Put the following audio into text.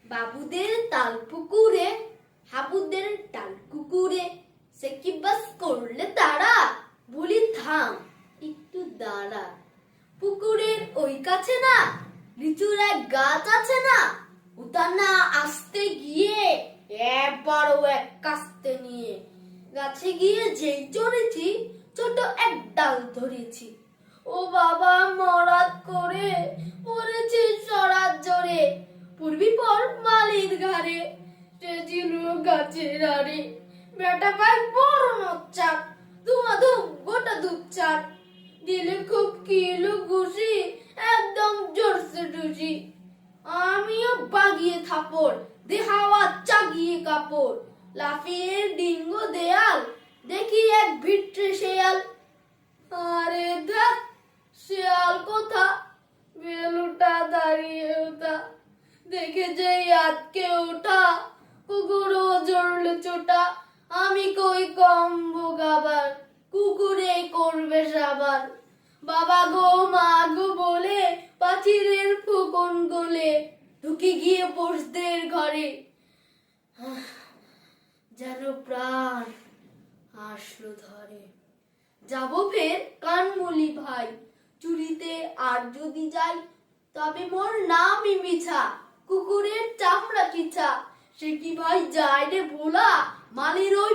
বাবুদের তাল পুকুরে হাবুদের তাল কুকুরে সে কি বাস করলে তারা বলি থাম একটু দাঁড়া পুকুরের ওই কাছে না লিচুর এক গাছ আছে না ওটা না আসতে গিয়ে একবারও এক কাস্তে নিয়ে গাছে গিয়ে যেই চড়েছি ছোট এক ডাল ধরেছি ও বাবা মরাত করে পড়েছি সরাত জোরে পূর্বী পর মালির ঘাড়ে সে ছিল গাছের আড়ে বেটা পায় বড় নচ্চার ধুমাধুম গোটা দুপচার দিলে খুব কিলো ঘুষি একদম জোরসে ডুসি আমিও বাগিয়ে থাপড় দেহাওয়া চাগিয়ে কাপড় লাফিয়ে ডিঙ্গো দেয়াল দেখি এক ভিট্রে শেয়াল আরে দেখ শেয়াল কোথা বেলুটা দাঁড়িয়ে ওঠা দেখে যেই আটকে ওঠা কুকুরও জড়লে চোটা আমি কই কম বোগাবার কুকুরে করবে সাবার বাবা গো মা গো বলে পাচিরের ফুকন গলে ঢুকে গিয়ে পোষদের ঘরে যেন প্রাণ আসলো ধরে যাব ফের কানমুলি ভাই চুরিতে আর যদি যাই তবে মোর নামই মিছা কুকুরের চামড়া কিছা সে কি ভাই যায় রে ভোলা মালির ওই